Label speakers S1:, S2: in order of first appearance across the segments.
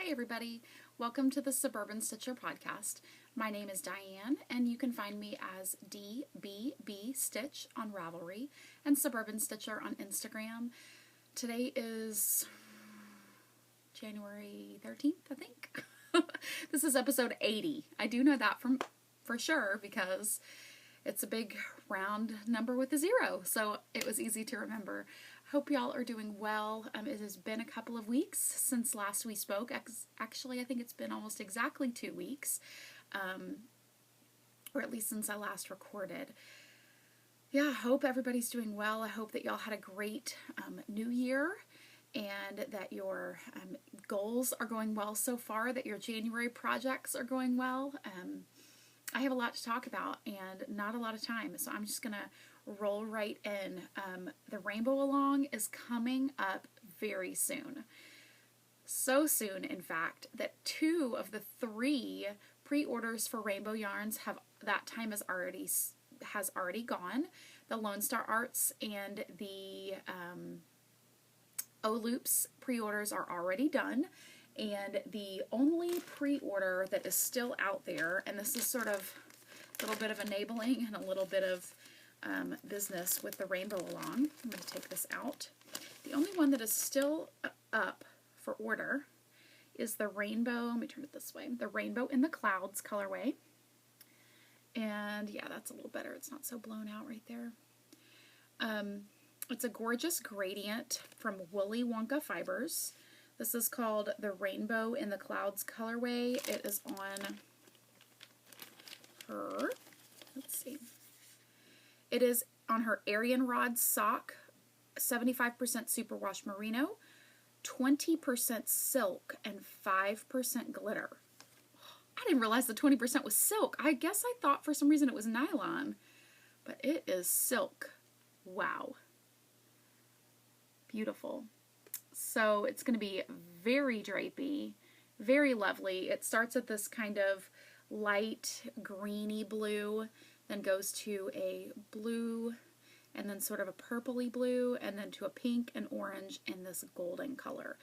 S1: Hi everybody, welcome to the Suburban Stitcher podcast. My name is Diane and you can find me as DBB Stitch on Ravelry and Suburban Stitcher on Instagram. Today is January 13th, I think. This is episode 80. I do know that for sure because it's a big round number with a zero, so it was easy to remember. Hope y'all are doing well. It has been a couple of weeks since last we spoke. Actually, I think it's been almost exactly 2 weeks, or at least since I last recorded. Yeah, I hope everybody's doing well. I hope that y'all had a great new year and that your goals are going well so far, that your January projects are going well. I have a lot to talk about and not a lot of time, so I'm just going to roll right in. The Rainbow Along is coming up very soon. So soon, in fact, that 2 of the 3 pre-orders for Rainbow Yarns has already gone. The Lone Star Arts and the O-Loops pre-orders are already done. And the only pre-order that is still out there, and this is sort of a little bit of enabling and a little bit of business with the Rainbow Along. I'm going to take this out. The only one that is still up for order is the Rainbow, let me turn it this way, the Rainbow in the Clouds colorway. And yeah, that's a little better. It's not so blown out right there. It's a gorgeous gradient from Woolly Wonka Fibers. This is called the Rainbow in the Clouds colorway. It is on her, let's see. It is on her Arian Rod sock, 75% superwash merino, 20% silk, and 5% glitter. I didn't realize the 20% was silk. I guess I thought for some reason it was nylon, but it is silk. Wow. Beautiful. So it's going to be very drapey, very lovely. It starts at this kind of light greeny blue, then goes to a blue, and then sort of a purpley blue, and then to a pink and orange in this golden color.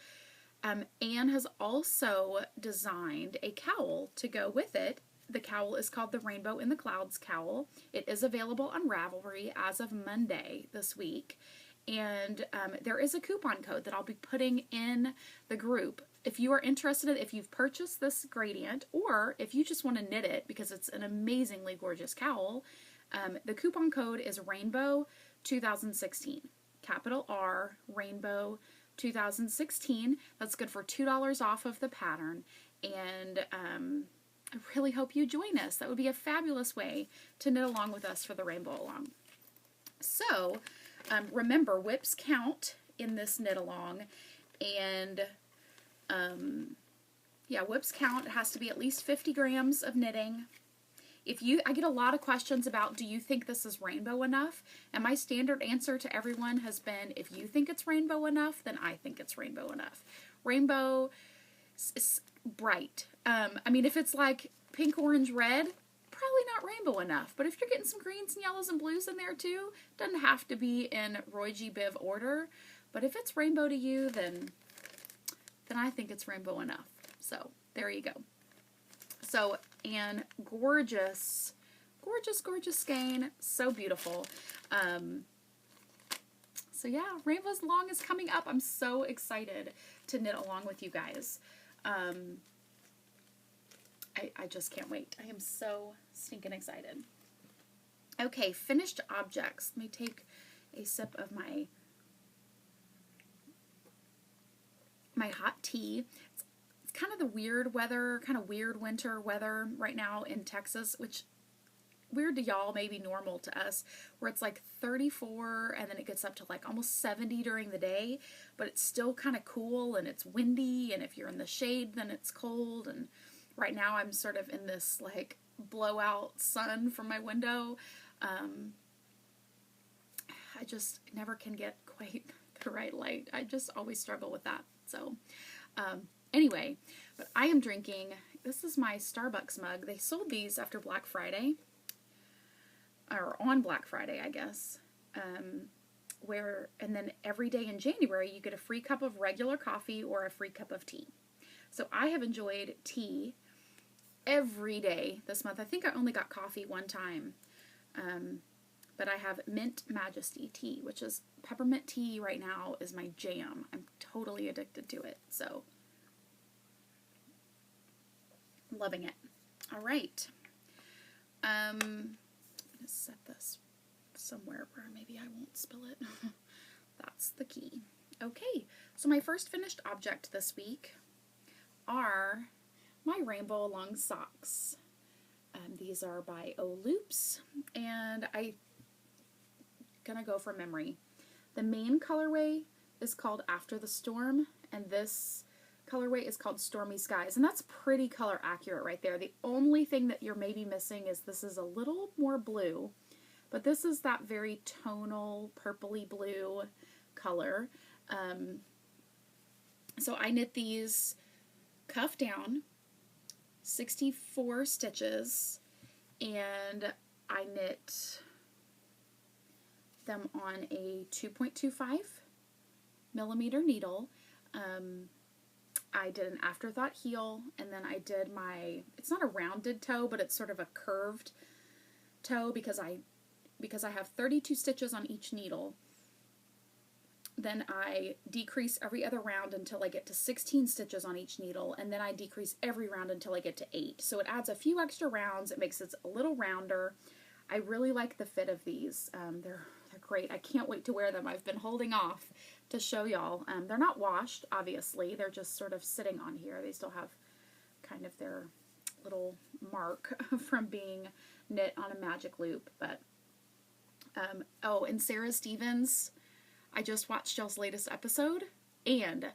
S1: Anne has also designed a cowl to go with it. The cowl is called the Rainbow in the Clouds cowl. It is available on Ravelry as of Monday this week. And there is a coupon code that I'll be putting in the group. If you are interested, if you've purchased this gradient, or if you just want to knit it because it's an amazingly gorgeous cowl, the coupon code is Rainbow 2016. Capital R, Rainbow 2016. That's good for $2 off of the pattern. And I really hope you join us. That would be a fabulous way to knit along with us for the Rainbow Along. So, remember, whips count in this knit along, and yeah, whips count. It has to be at least 50 grams of knitting. I get a lot of questions about, do you think this is rainbow enough? And my standard answer to everyone has been, if you think it's rainbow enough, then I think it's rainbow enough. Rainbow is bright. I mean, if it's like pink, orange, red, probably not rainbow enough, but if you're getting some greens and yellows and blues in there too, doesn't have to be in Roy G. Biv order, but if it's rainbow to you, then I think it's rainbow enough. So there you go. So, and gorgeous, gorgeous, gorgeous skein, so beautiful. So yeah, Rainbow's Along is coming up. I'm so excited to knit along with you guys. I just can't wait. I am so stinking excited. Okay, finished objects. Let me take a sip of my hot tea. It's kind of the weird weather, kind of weird winter weather right now in Texas, which weird to y'all, maybe normal to us, where it's like 34 and then it gets up to like almost 70 during the day, but it's still kind of cool and it's windy, and if you're in the shade then it's cold. And right now I'm sort of in this like blowout sun from my window. I just never can get quite the right light. I just always struggle with that. So anyway, but I am drinking, this is my Starbucks mug. They sold these after Black Friday, or on Black Friday, I guess. And then every day in January you get a free cup of regular coffee or a free cup of tea. So I have enjoyed tea every day this month. I think I only got coffee one time. But I have Mint Majesty tea, which is peppermint tea right now is my jam. I'm totally addicted to it. So loving it. All right. I'm going to set this somewhere where maybe I won't spill it. That's the key. Okay, so my first finished object this week are my Rainbow Long socks. These are by Oloops, and I'm gonna go from memory. The main colorway is called After the Storm, and this colorway is called Stormy Skies, and that's pretty color accurate right there. The only thing that you're maybe missing is this is a little more blue, but this is that very tonal purpley blue color. So I knit these cuff down, 64 stitches, and I knit them on a 2.25 millimeter needle. I did an afterthought heel, and then I did it's not a rounded toe, but it's sort of a curved toe because I have 32 stitches on each needle. Then I decrease every other round until I get to 16 stitches on each needle, and then I decrease every round until I get to 8. So it adds a few extra rounds. It makes it a little rounder. I really like the fit of these. They're great. I can't wait to wear them. I've been holding off to show y'all. They're not washed, obviously. They're just sort of sitting on here. They still have kind of their little mark from being knit on a magic loop. But oh, and Sarah Stevens, I just watched y'all's latest episode, and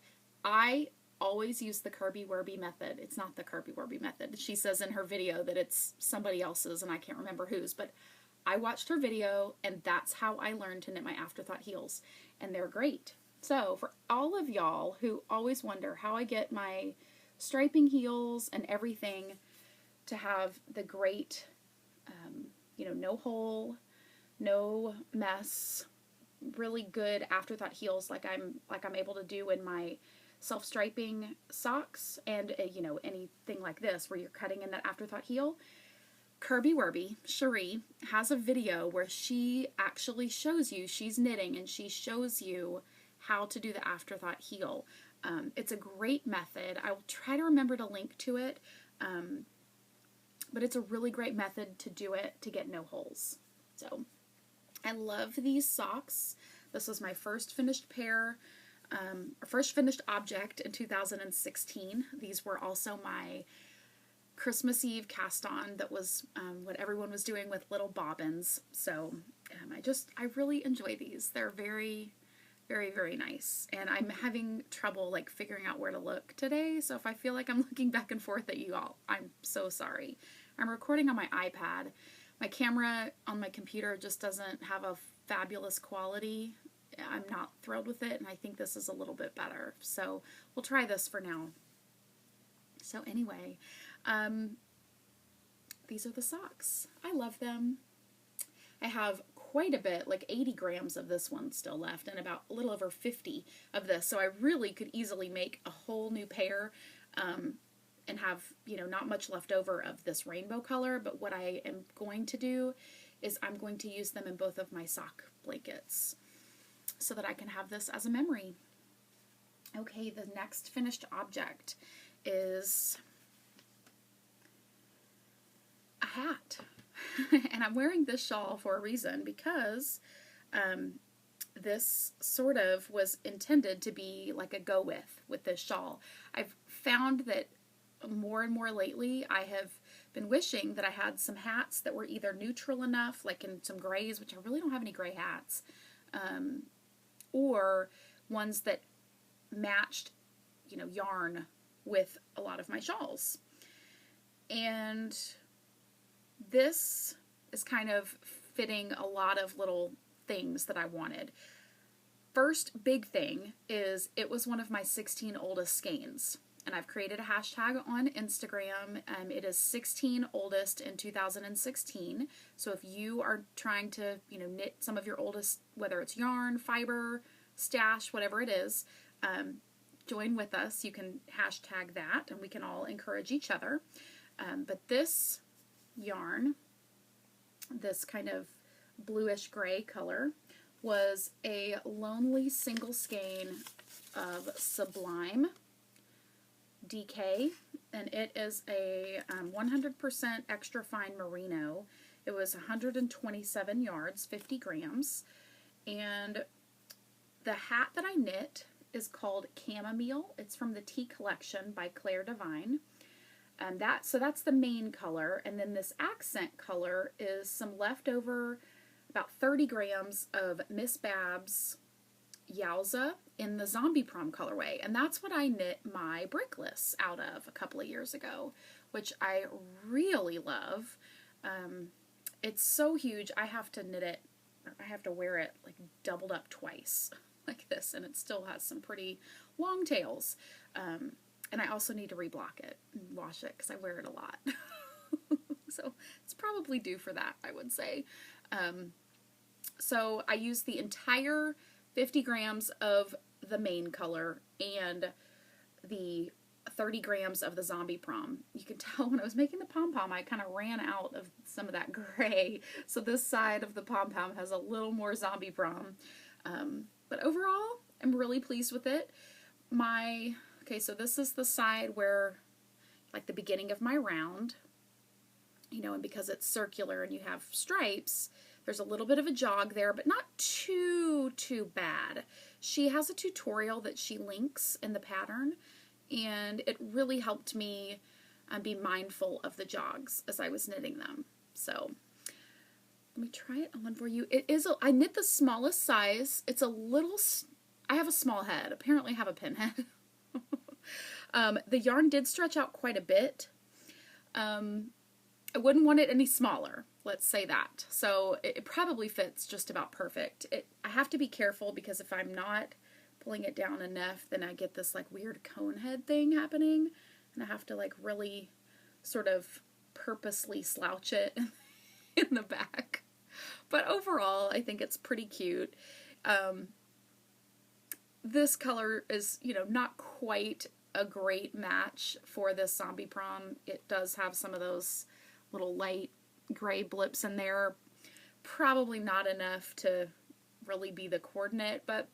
S1: I always use the Kirby Werby method. It's not the Kirby Werby method. She says in her video that it's somebody else's, and I can't remember whose, but I watched her video, and that's how I learned to knit my afterthought heels, and they're great. So for all of y'all who always wonder how I get my striping heels and everything to have the great, no hole, no mess, really good afterthought heels like I'm able to do in my self-striping socks and anything like this where you're cutting in that afterthought heel. Kirby Werby, Cherie, has a video where she actually shows you, she's knitting, and she shows you how to do the afterthought heel. It's a great method. I will try to remember to link to it, but it's a really great method to do it to get no holes. So I love these socks. This was my first finished pair, first finished object in 2016. These were also my Christmas Eve cast on. That was what everyone was doing with little bobbins. So I really enjoy these. They're very, very, very nice. And I'm having trouble figuring out where to look today. So if I feel like I'm looking back and forth at you all, I'm so sorry. I'm recording on my iPad. My camera on my computer just doesn't have a fabulous quality. I'm not thrilled with it, and I think this is a little bit better. So we'll try this for now. So anyway, these are the socks. I love them. I have quite a bit, 80 grams of this one still left, and about a little over 50 of this. So I really could easily make a whole new pair, and have, not much left over of this rainbow color, but what I am going to do is I'm going to use them in both of my sock blankets so that I can have this as a memory. Okay, the next finished object is a hat. And I'm wearing this shawl for a reason, because this sort of was intended to be like a go with this shawl. I've found that more and more lately I have been wishing that I had some hats that were either neutral enough, like in some grays, which I really don't have any gray hats, or ones that matched, yarn with a lot of my shawls. And this is kind of fitting a lot of little things that I wanted. First big thing is it was one of my 16 oldest skeins. And I've created a hashtag on Instagram. It is 16 oldest in 2016. So if you are trying to, knit some of your oldest, whether it's yarn, fiber, stash, whatever it is, join with us, you can hashtag that and we can all encourage each other. But this yarn, this kind of bluish gray color, was a Lonely Single Skein of Sublime DK, and it is a 100% extra fine merino. It was 127 yards, 50 grams, and the hat that I knit is called Chamomile. It's from the Tea Collection by Claire Devine. So that's the main color, and then this accent color is some leftover, about 30 grams of Miss Babs Yowza in the Zombie Prom colorway, and that's what I knit my Brickless out of a couple of years ago, which I really love. It's so huge, I have to knit it, I have to wear it like doubled up twice like this, and it still has some pretty long tails. And I also need to reblock it and wash it because I wear it a lot. So it's probably due for that, I would say. So I used the entire 50 grams of the main color and the 30 grams of the Zombie Prom. You can tell when I was making the pom-pom, I kind of ran out of some of that gray. So this side of the pom-pom has a little more Zombie Prom. But overall, I'm really pleased with it. Okay, so this is the side where, like the beginning of my round, you know, and because it's circular and you have stripes, there's a little bit of a jog there, but not too bad. She has a tutorial that she links in the pattern, and it really helped me be mindful of the jogs as I was knitting them. So let me try it on for you. I knit the smallest size. It's a little, I have a small head. Apparently I have a pinhead. The yarn did stretch out quite a bit. I wouldn't want it any smaller, let's say that. So it probably fits just about perfect. I have to be careful because if I'm not pulling it down enough, then I get this like weird cone head thing happening, and I have to like really sort of purposely slouch it in the back. But overall, I think it's pretty cute. This color is, you know, not quite a great match for this Zombie Prom. It does have some of those little light gray blips in there. Probably not enough to really be the coordinate, but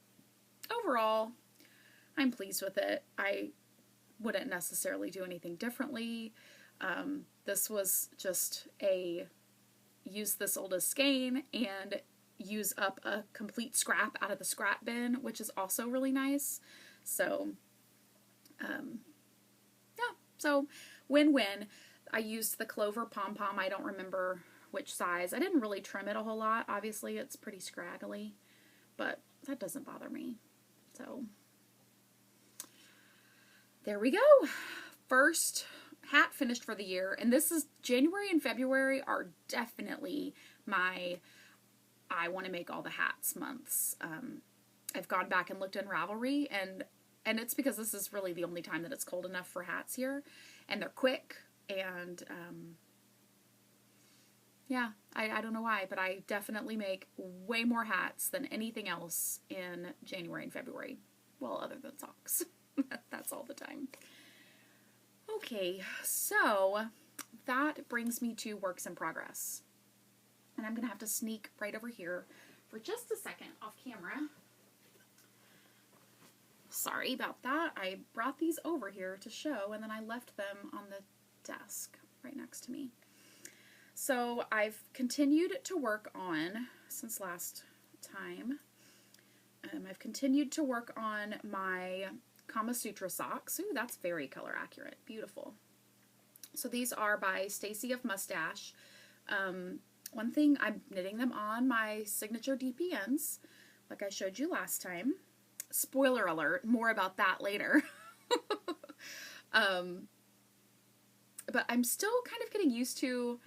S1: overall, I'm pleased with it. I wouldn't necessarily do anything differently. This was just use this oldest skein and use up a complete scrap out of the scrap bin, which is also really nice. So, yeah, so win-win. I used the Clover pom-pom. I don't remember which size. I didn't really trim it a whole lot. Obviously, it's pretty scraggly, but that doesn't bother me. So, there we go. First hat finished for the year, and this is January and February are definitely my I want to make all the hats months. I've gone back and looked in Ravelry, and it's because this is really the only time that it's cold enough for hats here, and they're quick, and yeah, I don't know why, but I definitely make way more hats than anything else in January and February. Well, other than socks. That's all the time. Okay, so that brings me to works in progress. And I'm going to have to sneak right over here for just a second off camera. Sorry about that. I brought these over here to show, and then I left them on the desk right next to me. So I've continued to work on, since last time, I've continued to work on my Kama Sutra socks. Ooh, that's very color accurate. Beautiful. So these are by Stacy of Mustache. One thing, I'm knitting them on my signature DPNs, like I showed you last time. Spoiler alert, more about that later. But I'm still kind of getting used to,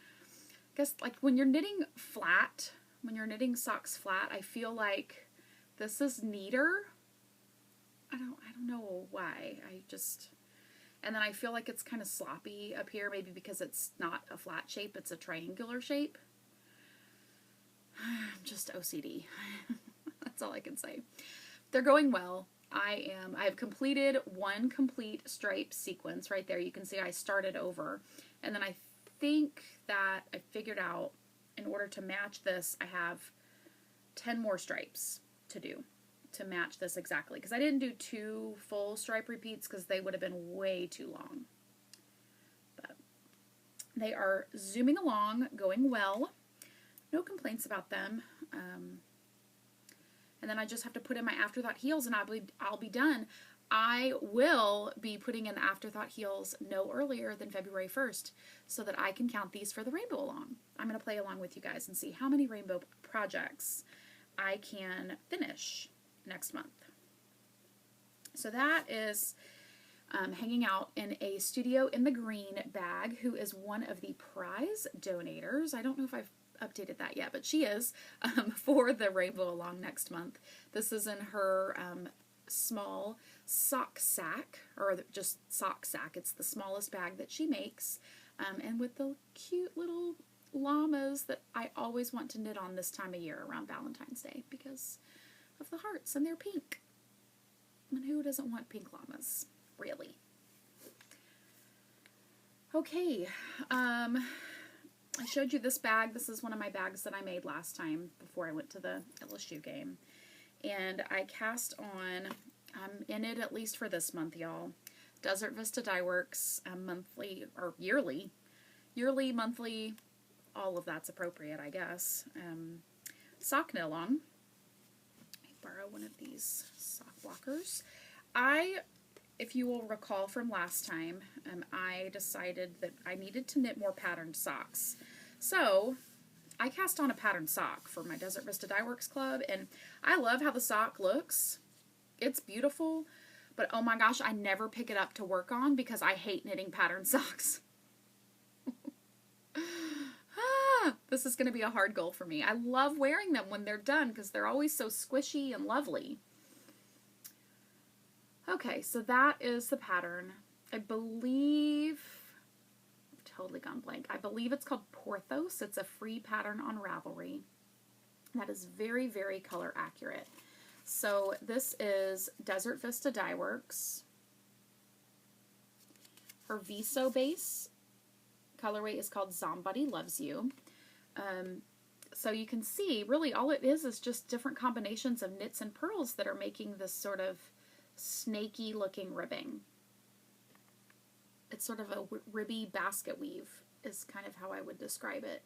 S1: I guess, like when you're knitting flat, when you're knitting socks flat, I feel like this is neater. I don't know why. And then I feel like it's kind of sloppy up here, maybe because it's not a flat shape, it's a triangular shape. I'm just OCD. That's all I can say. They're going well. I've completed one complete stripe sequence right there. You can see I started over. And then I think that I figured out in order to match this, I have 10 more stripes to do to match this exactly. Because I didn't do 2 full stripe repeats because they would have been way too long. But they are zooming along, going well. No complaints about them. And then I just have to put in my Afterthought heels and I'll be done. I will be putting in the Afterthought heels no earlier than February 1st so that I can count these for the rainbow along. I'm going to play along with you guys and see how many rainbow projects I can finish next month. So that is hanging out in a Studio in the Green bag, who is one of the prize donators. I don't know if I've updated that yet, but she is for the rainbow along next month. This is in her small sock sack, or just sock sack. It's the smallest bag that she makes, and with the cute little llamas that I always want to knit on this time of year around Valentine's Day because of the hearts and they're pink. And who doesn't want pink llamas, really? Okay, I showed you this bag. This is one of my bags that I made last time before I went to the LSU game. And I cast on, I'm in it at least for this month, y'all, Desert Vista Dye Works monthly, or yearly, monthly, all of that's appropriate, I guess. Sock knit along. I borrow one of these sock blockers. If you will recall from last time, I decided that I needed to knit more patterned socks. So I cast on a patterned sock for my Desert Vista Dye Works Club, and I love how the sock looks. It's beautiful, but oh my gosh, I never pick it up to work on because I hate knitting patterned socks. This is going to be a hard goal for me. I love wearing them when they're done because they're always so squishy and lovely. Okay, so that is the pattern. I believe, I've totally gone blank. I believe it's called Porthos. It's a free pattern on Ravelry. That is very, very color accurate. So this is Desert Vista Dye Works. Her Viso base colorway is called Somebody Loves You. So you can see, really all it is just different combinations of knits and purls that are making this sort of snaky looking ribbing. It's sort of a ribby basket weave is kind of how I would describe it.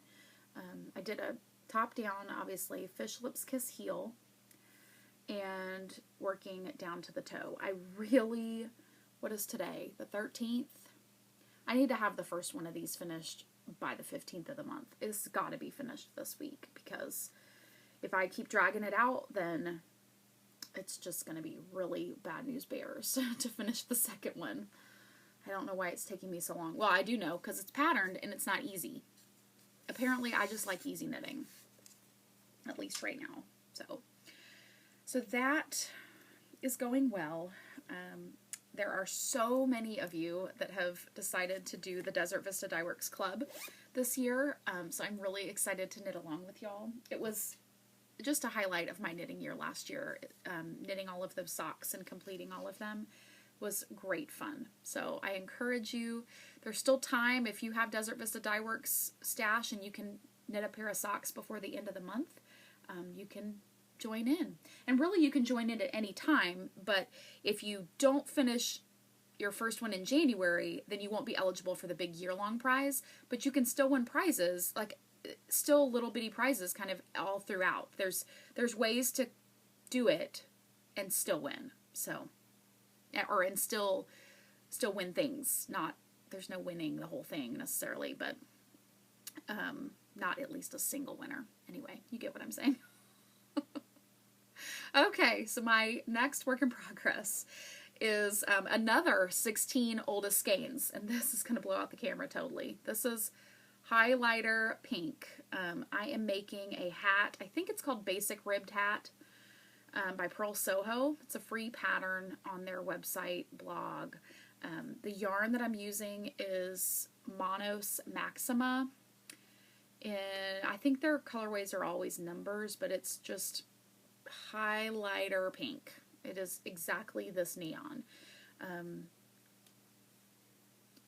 S1: I did a top down, obviously, fish lips kiss heel and working down to the toe. I really, what is today? The 13th? I need to have the first one of these finished by the 15th of the month. It's got to be finished this week because if I keep dragging it out, then it's just going to be really bad news bears to finish the second one. I don't know why it's taking me so long. Well, I do know because it's patterned and it's not easy. Apparently, I just like easy knitting, at least right now. So that is going well. There are so many of you that have decided to do the Desert Vista Dye Works Club this year, so I'm really excited to knit along with y'all. It was just a highlight of my knitting year last year. Knitting all of those socks and completing all of them was great fun. So I encourage you, there's still time if you have Desert Vista Dye Works stash and you can knit a pair of socks before the end of the month, you can join in. And really you can join in at any time, but if you don't finish your first one in January, then you won't be eligible for the big year-long prize, but you can still win prizes, like still little bitty prizes kind of all throughout. There's ways to do it and still win. So, and still win things. There's no winning the whole thing necessarily, but not at least a single winner. Anyway, you get what I'm saying. Okay, so my next work in progress is another 16 oldest skeins, and this is going to blow out the camera totally. This is highlighter pink. I am making a hat. I think it's called Basic Ribbed Hat by Pearl Soho. It's a free pattern on their website blog. The yarn that I'm using is Monos Maxima, and I think their colorways are always numbers, but it's just highlighter pink. It is exactly this neon.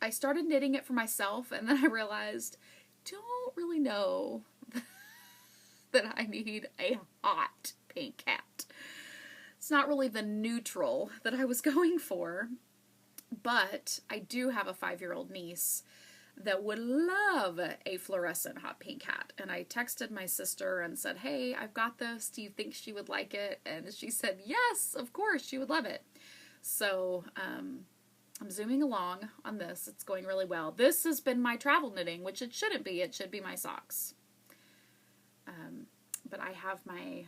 S1: I started knitting it for myself, and then I realized, don't really know that I need a hot pink hat. It's not really the neutral that I was going for, but I do have a 5-year-old niece that would love a fluorescent hot pink hat. And I texted my sister and said, hey, I've got this. Do you think she would like it? And she said, yes, of course, she would love it. So I'm zooming along on this. It's going really well. This has been my travel knitting, which it shouldn't be. It should be my socks. But I have my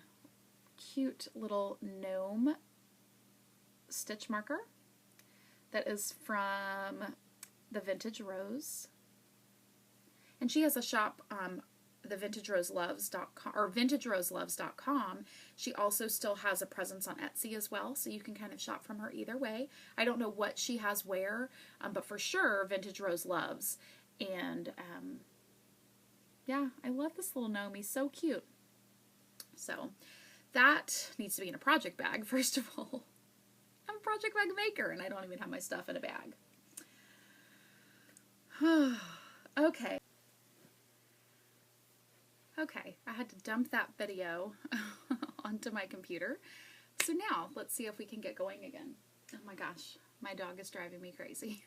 S1: cute little gnome stitch marker that is from the Vintage Rose. And she has a shop, the vintageroseloves.com or vintageroseloves.com. She also still has a presence on Etsy as well, so you can kind of shop from her either way. I don't know what she has where, but for sure, Vintage Rose Loves. And yeah, I love this little gnome. He's so cute. So that needs to be in a project bag, first of all. I'm a project bag maker, and I don't even have my stuff in a bag. Okay. Okay, I had to dump that video onto my computer. So now, let's see if we can get going again. Oh my gosh, my dog is driving me crazy.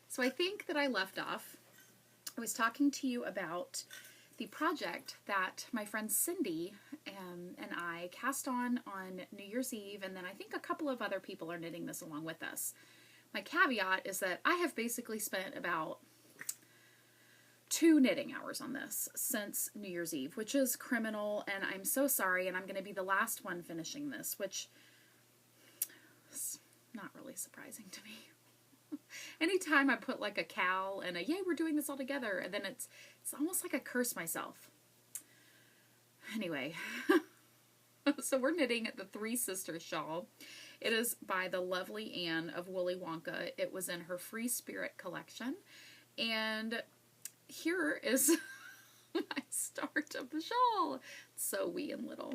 S1: So I think that I left off, I was talking to you about the project that my friend Cindy and I cast on New Year's Eve, and then I think a couple of other people are knitting this along with us. My caveat is that I have basically spent about 2 knitting hours on this since New Year's Eve, which is criminal, and I'm so sorry, and I'm going to be the last one finishing this, which is not really surprising to me. Anytime I put like a cow and a yay, we're doing this all together, and then it's almost like I curse myself. Anyway, so we're knitting the Three Sisters shawl. It is by the lovely Anne of Woolly Wonka. It was in her Free Spirit collection, and here is my start of the shawl. It's so wee and little.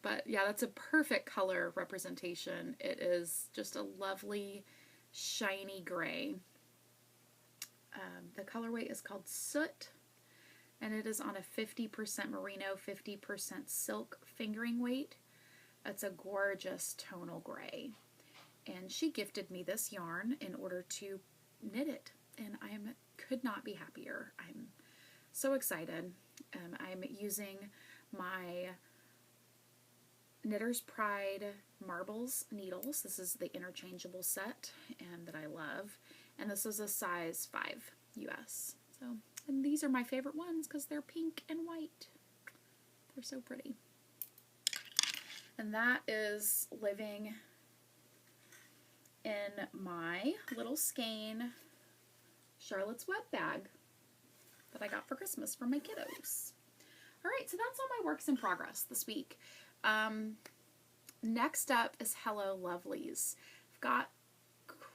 S1: But yeah, that's a perfect color representation. It is just a lovely, shiny gray. The colorway is called Soot, and it is on a 50% merino, 50% silk fingering weight. It's a gorgeous tonal gray. And she gifted me this yarn in order to knit it, and I could not be happier. I'm so excited. I'm using my Knitter's Pride Marbles needles. This is the interchangeable set and that I love. And this is a size 5 US. So, and these are my favorite ones because they're pink and white. They're so pretty. And that is living in my little skein Charlotte's Web bag that I got for Christmas from my kiddos. Alright, so that's all my works in progress this week. Next up is Hello Lovelies. I've got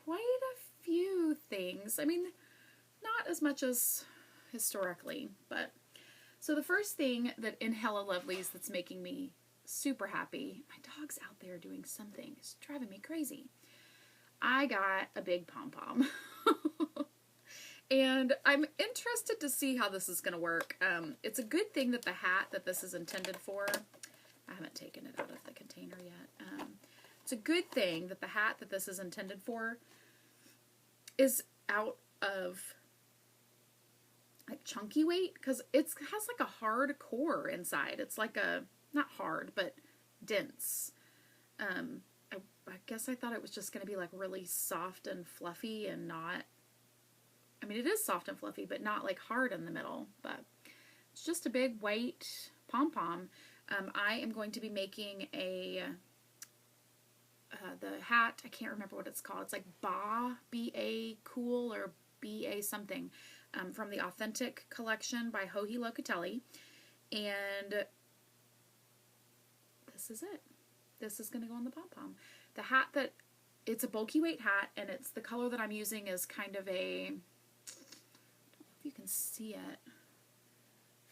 S1: quite a few things. I mean, not as much as historically, but so the first thing that in Hello Lovelies that's making me super happy, my dog's out there doing something. It's driving me crazy. I got a big pom-pom. And I'm interested to see how this is going to work. It's a good thing that the hat that this is intended for, I haven't taken it out of the container yet. It's a good thing that the hat that this is intended for is out of like chunky weight, because it has like a hard core inside. It's like a, not hard, but dense. I guess I thought it was just going to be like really soft and fluffy and not, I mean, it is soft and fluffy, but not like hard in the middle. But it's just a big white pom-pom. I am going to be making a, the hat, I can't remember what it's called. It's like B-A Cool or B-A something, from the Authentic collection by Joji Locatelli. And this is it. This is going to go on the pom-pom. The hat that, it's a bulky weight hat, and it's the color that I'm using is kind of a, I don't know if you can see it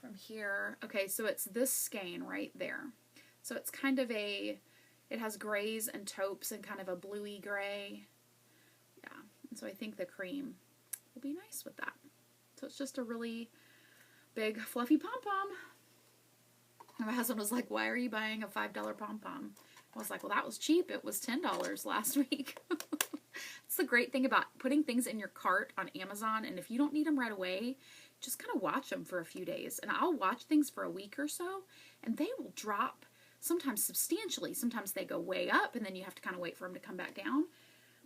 S1: from here. Okay, so it's this skein right there. So it's kind of it has grays and taupes and kind of a bluey gray. Yeah, and so I think the cream will be nice with that. So it's just a really big fluffy pom-pom. And my husband was like, why are you buying a $5 pom-pom? I was like, well, that was cheap. It was $10 last week. It's the great thing about putting things in your cart on Amazon, and if you don't need them right away, just kind of watch them for a few days. And I'll watch things for a week or so, and they will drop sometimes substantially. Sometimes they go way up, and then you have to kind of wait for them to come back down.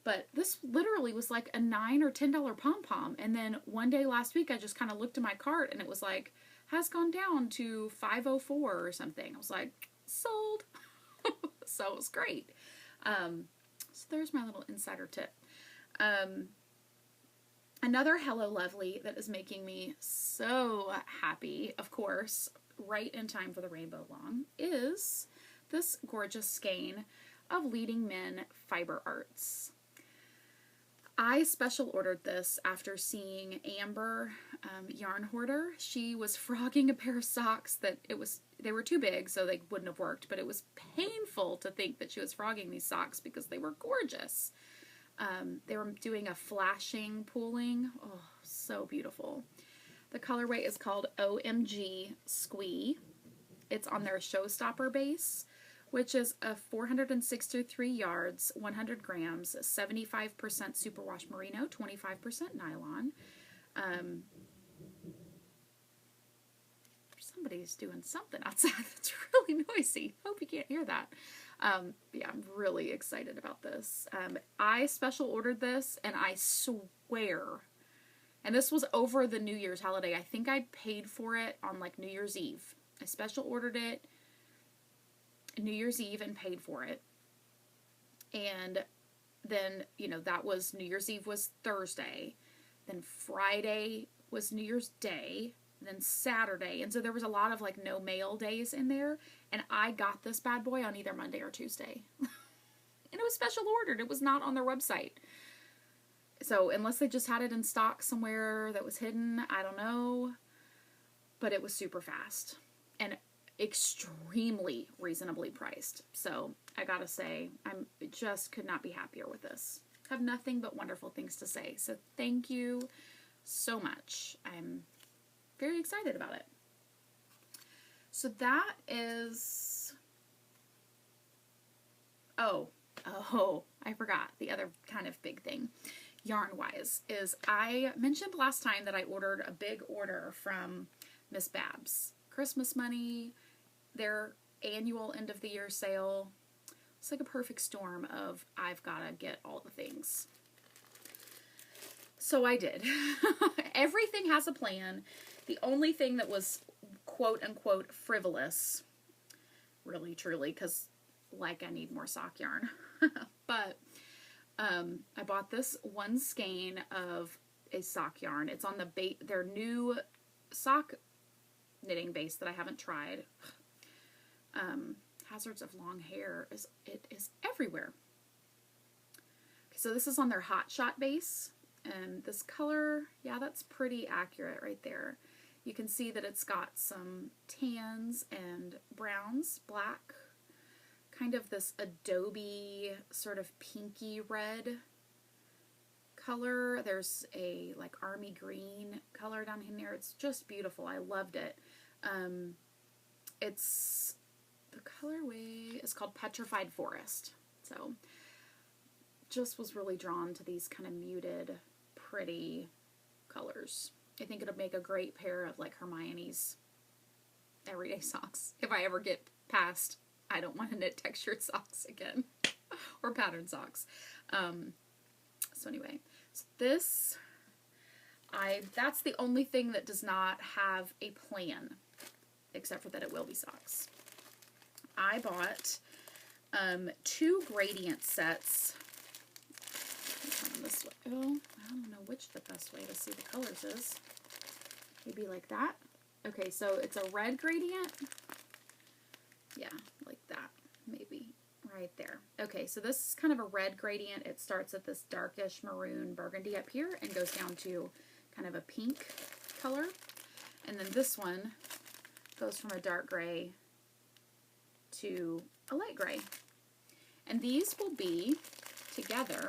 S1: But this literally was like a $9 or $10 pom-pom. And then one day last week, I just kind of looked at my cart, and it was like, has gone down to $5.04 or something. I was like, sold. So it was great. So there's my little insider tip. Another Hello Lovely that is making me so happy, of course, right in time for the rainbow lawn, is this gorgeous skein of Leading Men Fiber Arts. I special ordered this after seeing Amber, Yarn Hoarder. She was frogging a pair of socks that they were too big, so they wouldn't have worked, but it was painful to think that she was frogging these socks because they were gorgeous. They were doing a flashing pooling. Oh, so beautiful. The colorway is called OMG Squee. It's on their Showstopper base, which is a 463 yards, 100 grams, 75% superwash merino, 25% nylon. Somebody's doing something outside that's really noisy. Hope you can't hear that. Yeah, I'm really excited about this. I special ordered this, and I swear, and this was over the New Year's holiday. I think I paid for it on like New Year's Eve. I special ordered it New Year's Eve and paid for it. And then, that was New Year's Eve was Thursday. Then Friday was New Year's Day. Then Saturday. And so there was a lot of like no mail days in there. And I got this bad boy on either Monday or Tuesday. And it was special ordered. It was not on their website. So unless they just had it in stock somewhere that was hidden, I don't know. But it was super fast. And extremely reasonably priced. So I gotta say, I just could not be happier with this. I have nothing but wonderful things to say. So thank you so much. I'm very excited about it. So that is, oh, I forgot the other kind of big thing, yarn-wise, is I mentioned last time that I ordered a big order from Miss Babs. Christmas money, their annual end of the year sale. It's like a perfect storm of I've got to get all the things. So I did. Everything has a plan. The only thing that was quote unquote frivolous, really truly, because like I need more sock yarn. But I bought this one skein of a sock yarn. It's on their new sock knitting base that I haven't tried. Hazards of Long Hair is everywhere. Okay, so this is on their Hot Shot base, and this color, yeah, that's pretty accurate right there. You can see that it's got some tans and browns, black, kind of this adobe sort of pinky red color. There's a like army green color down in there. It's just beautiful. I loved it. The colorway is called Petrified Forest. So just was really drawn to these kind of muted, pretty colors. I think it'll make a great pair of like Hermione's everyday socks. If I ever get past, I don't want to knit textured socks again. Or patterned socks. So anyway, so this, that's the only thing that does not have a plan, except for that it will be socks. I bought 2 gradient sets. This way. Oh, I don't know which the best way to see the colors is. Maybe like that. Okay, so it's a red gradient. Yeah, like that. Maybe right there. Okay, so this is kind of a red gradient. It starts at this darkish maroon burgundy up here and goes down to kind of a pink color. And then this one goes from a dark gray to a light gray. And these will be together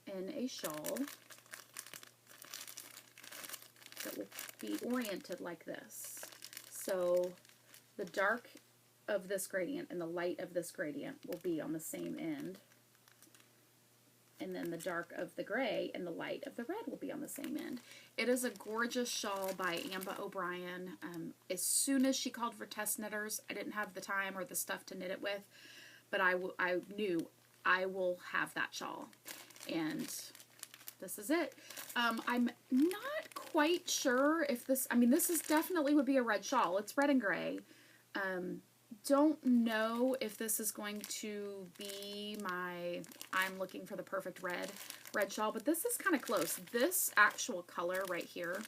S1: in a shawl that will be oriented like this. So the dark of this gradient and the light of this gradient will be on the same end. And then the dark of the gray and the light of the red will be on the same end. It is a gorgeous shawl by Amba O'Brien. As soon as she called for test knitters, I didn't have the time or the stuff to knit it with, but I knew I will have that shawl. And this is it. I'm not quite sure if this, I mean, this is definitely would be a red shawl. It's red and gray. Don't know if this is going to be my, I'm looking for the perfect red shawl, but this is kind of close. This actual color right here,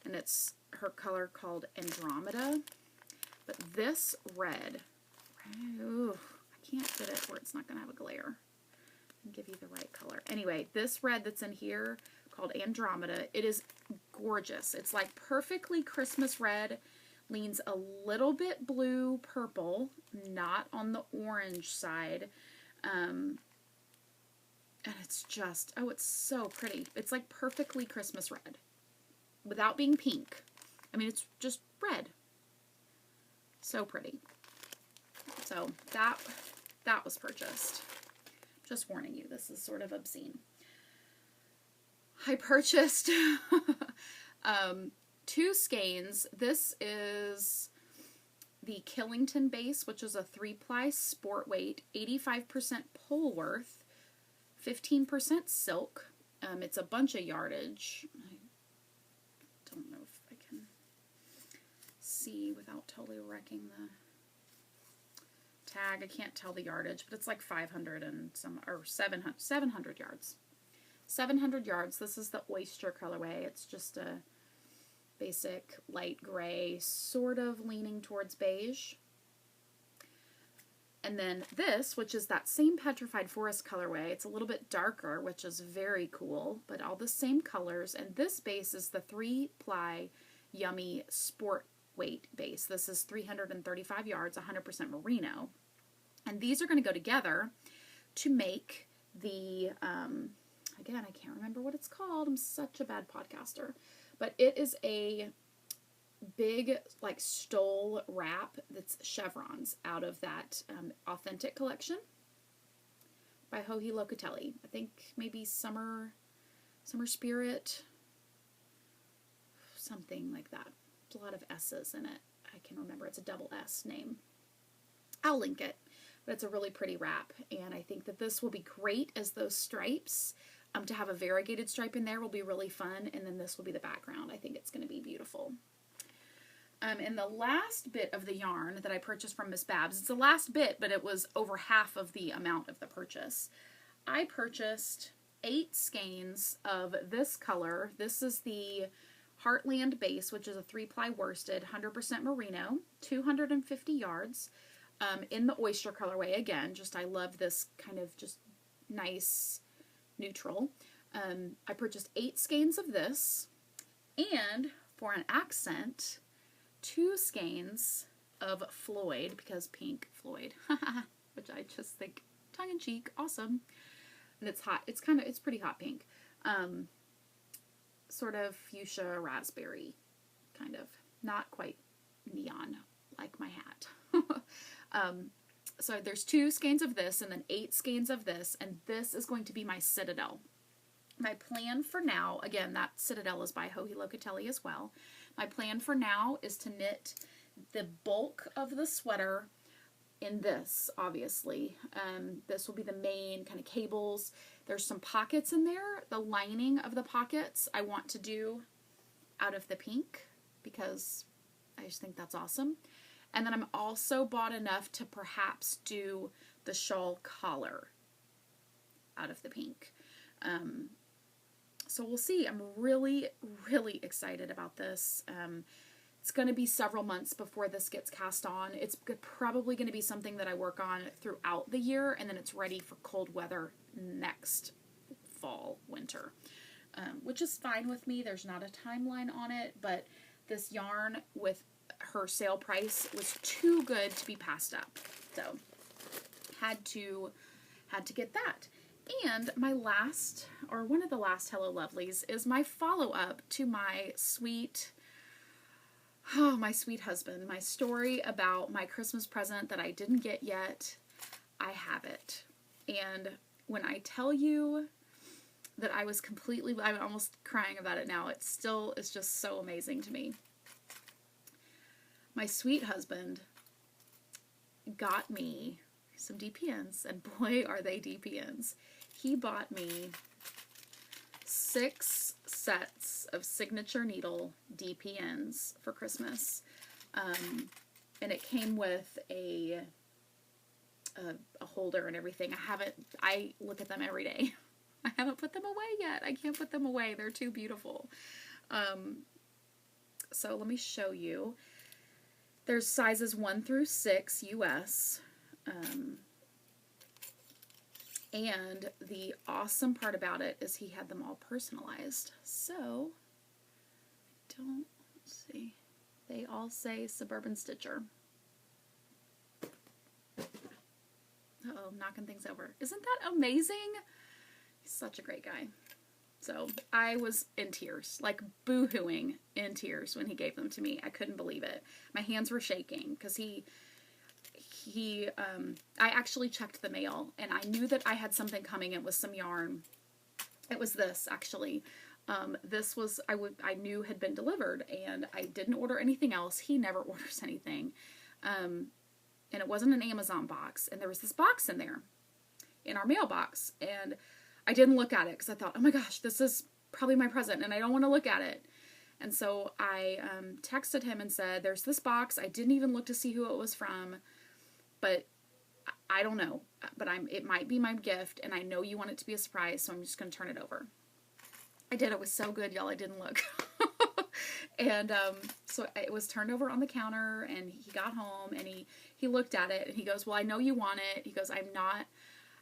S1: and it's her color called Andromeda, but this red, ooh, I can't get it where it's not going to have a glare. I'll give you the right color. Anyway, this red that's in here called Andromeda, it is gorgeous. It's like perfectly Christmas red. Leans a little bit blue purple, not on the orange side. And it's just, oh, it's so pretty. It's like perfectly Christmas red without being pink. I mean, it's just red. So pretty. So that was purchased. Just warning you, this is sort of obscene. I purchased 2 skeins. This is the Killington base, which is a 3-ply sport weight, 85% Polworth, 15% silk. It's a bunch of yardage. I don't know if I can see without totally wrecking the tag. I can't tell the yardage, but it's like 500 and some, or 700 yards. 700 yards. This is the Oyster colorway. It's just a basic light gray, sort of leaning towards beige. And then this, which is that same Petrified Forest colorway, it's a little bit darker, which is very cool, but all the same colors. And this base is the 3-ply Yummy Sport Weight base. This is 335 yards, 100% merino. And these are going to go together to make the, again, I can't remember what it's called. I'm such a bad podcaster. But it is a big, like, stole wrap that's chevrons out of that Authentic collection by Joji Locatelli. I think maybe Summer Spirit, something like that. There's a lot of S's in it. I can remember. It's a double S name. I'll link it. But it's a really pretty wrap, and I think that this will be great as those stripes. To have a variegated stripe in there will be really fun, and then this will be the background. I think it's going to be beautiful. And the last bit of the yarn that I purchased from Miss Babs, it's the last bit, but it was over half of the amount of the purchase. I purchased 8 skeins of this color. This is the Heartland base, which is a 3-ply worsted, 100% merino, 250 yards, in the Oyster colorway. Again, just I love this kind of just nice neutral. I purchased 8 skeins of this, and for an accent, 2 skeins of Floyd, because pink Floyd, which I just think tongue-in-cheek, awesome. And it's hot. It's pretty hot pink. Sort of fuchsia raspberry, kind of. Not quite neon like my hat. So there's 2 skeins of this and then 8 skeins of this, and this is going to be my Citadel. My plan for now, again, that Citadel is by Joji Locatelli as well. My plan for now is to knit the bulk of the sweater in this, obviously. This will be the main kind of cables. There's some pockets in there. The lining of the pockets I want to do out of the pink because I just think that's awesome. And then I'm also bought enough to perhaps do the shawl collar out of the pink. So we'll see. I'm really, really excited about this. It's going to be several months before this gets cast on. It's probably going to be something that I work on throughout the year, and then it's ready for cold weather next fall, winter, which is fine with me. There's not a timeline on it, but this yarn with her sale price was too good to be passed up. So had to get that. And my last, or one of the last Hello Lovelies, is my follow-up to my sweet husband. My story about my Christmas present that I didn't get yet. I have it. And when I tell you that I'm almost crying about it now. It's just so amazing to me. My sweet husband got me some DPNs, and boy, are they DPNs. He bought me 6 sets of signature needle DPNs for Christmas. And it came with a holder and everything. I look at them every day. I haven't put them away yet. I can't put them away. They're too beautiful. So let me show you. There's sizes 1 through 6 US. And the awesome part about it is he had them all personalized. So, let's see. They all say Suburban Stitcher. Uh-oh, knocking things over. Isn't that amazing? He's such a great guy. So I was in tears, like boo-hooing in tears when he gave them to me. I couldn't believe it. My hands were shaking because I actually checked the mail and I knew that I had something coming. It was some yarn. It was this actually. This was, I knew had been delivered and I didn't order anything else. He never orders anything. And it wasn't an Amazon box. And there was this box in there in our mailbox. And I didn't look at it because I thought, oh my gosh, this is probably my present and I don't want to look at it. And so I texted him and said, there's this box. I didn't even look to see who it was from, but I don't know. But it might be my gift and I know you want it to be a surprise, so I'm just going to turn it over. I did. It was so good, y'all. I didn't look. And so it was turned over on the counter and he got home and he looked at it and he goes, well, I know you want it. He goes,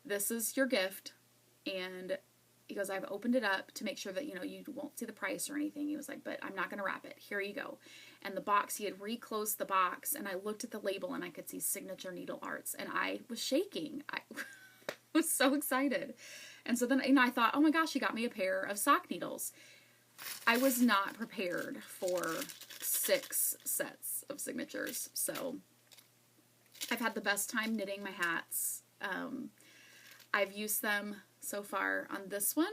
S1: this is your gift. And he goes, I've opened it up to make sure that, you won't see the price or anything. He was like, but I'm not going to wrap it. Here you go. And the box, he had reclosed the box and I looked at the label and I could see Signature Needle Arts and I was shaking. I was so excited. And so then, I thought, oh my gosh, he got me a pair of sock needles. I was not prepared for 6 sets of signatures. So I've had the best time knitting my hats. I've used them so far on this one,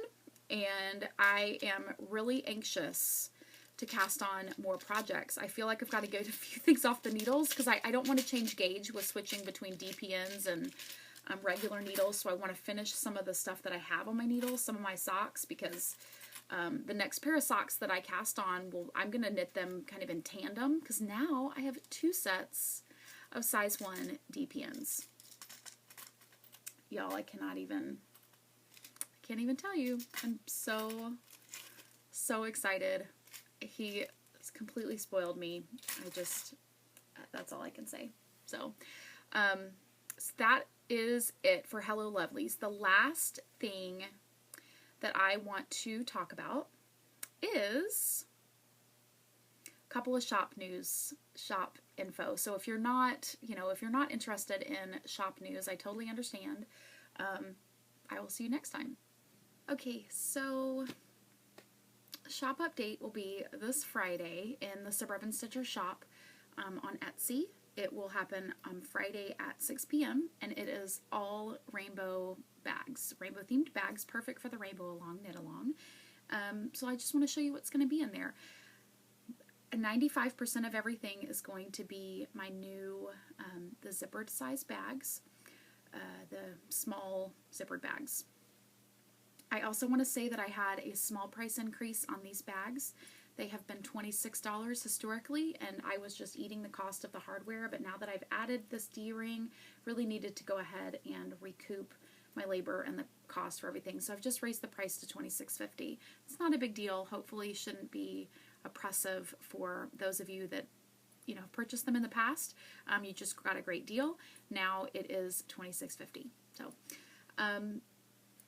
S1: and I am really anxious to cast on more projects. I feel like I've got to get a few things off the needles because I don't want to change gauge with switching between DPNs and regular needles, so I want to finish some of the stuff that I have on my needles, some of my socks, because the next pair of socks that I cast on, I'm going to knit them kind of in tandem because now I have 2 sets of size 1 DPNs. Y'all, I can't even tell you. I'm so excited. He completely spoiled me. That's all I can say. So that is it for Hello Lovelies. The last thing that I want to talk about is a couple of shop info. So if you're not interested in shop news, I totally understand. I will see you next time. Okay, so shop update will be this Friday in the Suburban Stitcher shop on Etsy. It will happen on Friday at 6 p.m. and it is all rainbow bags, rainbow themed bags, perfect for the rainbow along, knit along. So I just want to show you what's going to be in there. 95% of everything is going to be my new, the zippered size bags, the small zippered bags. I also want to say that I had a small price increase on these bags. They have been $26 historically, and I was just eating the cost of the hardware, but now that I've added this D-ring, really needed to go ahead and recoup my labor and the cost for everything. So I've just raised the price to $26.50. It's not a big deal. Hopefully shouldn't be oppressive for those of you that purchased them in the past. You just got a great deal. Now it is $26.50.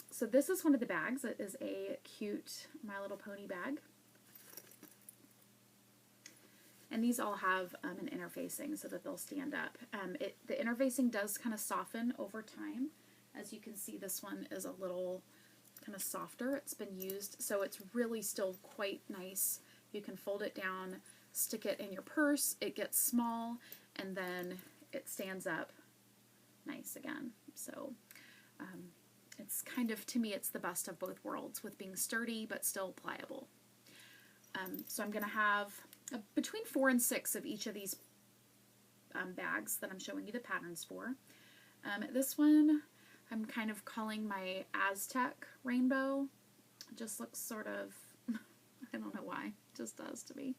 S1: So this is one of the bags. It is a cute My Little Pony bag. And these all have an interfacing so that they'll stand up. The interfacing does kind of soften over time. As you can see, this one is a little kind of softer. It's been used, so it's really still quite nice. You can fold it down, stick it in your purse, it gets small, and then it stands up nice again. So it's kind of, to me, it's the best of both worlds with being sturdy but still pliable. So I'm going to have between 4 and 6 of each of these bags that I'm showing you the patterns for. This one I'm kind of calling my Aztec rainbow. It just looks sort of, I don't know why, it just does to me.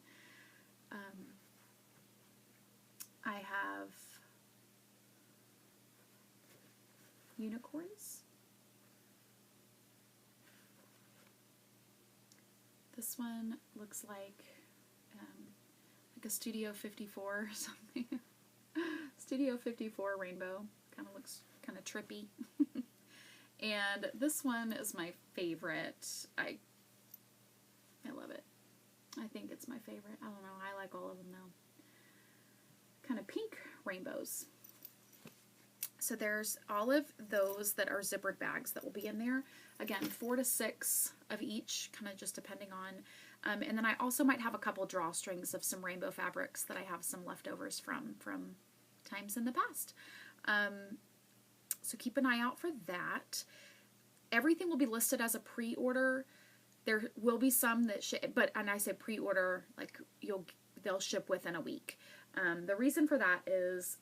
S1: I have unicorns. This one looks like a Studio 54 or something. Studio 54 rainbow. Kind of looks kind of trippy. And this one is my favorite. I love it. I think it's my favorite. I don't know. I like all of them though. Kind of pink rainbows. So there's all of those that are zippered bags that will be in there. Again, 4 to 6 of each, kind of just depending on. And then I also might have a couple drawstrings of some rainbow fabrics that I have some leftovers from times in the past. So keep an eye out for that. Everything will be listed as a pre-order. There will be some that and I say pre-order, like they'll ship within a week. The reason for that is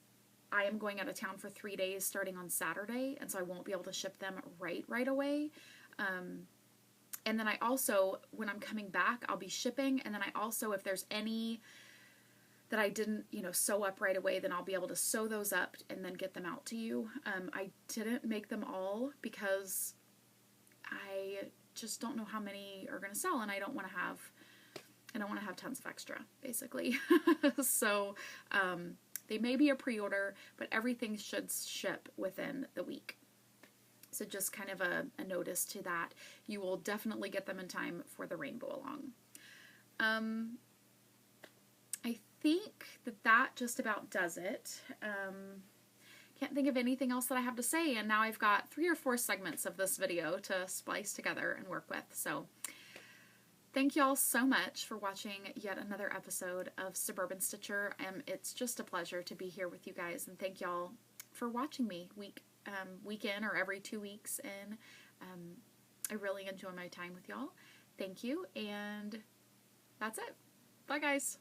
S1: I am going out of town for 3 days starting on Saturday, and so I won't be able to ship them right away. And then I also, when I'm coming back, I'll be shipping, and then I also, if there's any that I didn't, sew up right away, then I'll be able to sew those up and then get them out to you. I didn't make them all because I just don't know how many are going to sell, and I don't want to have tons of extra, basically. So, they may be a pre-order, but everything should ship within the week. So just kind of a notice to that. You will definitely get them in time for the rainbow along. I think that just about does it. Can't think of anything else that I have to say, and now I've got 3 or 4 segments of this video to splice together and work with. So thank you all so much for watching yet another episode of Suburban Stitcher. It's just a pleasure to be here with you guys, and thank y'all for watching me week in or every 2 weeks in. I really enjoy my time with y'all. Thank you, and that's it. Bye, guys.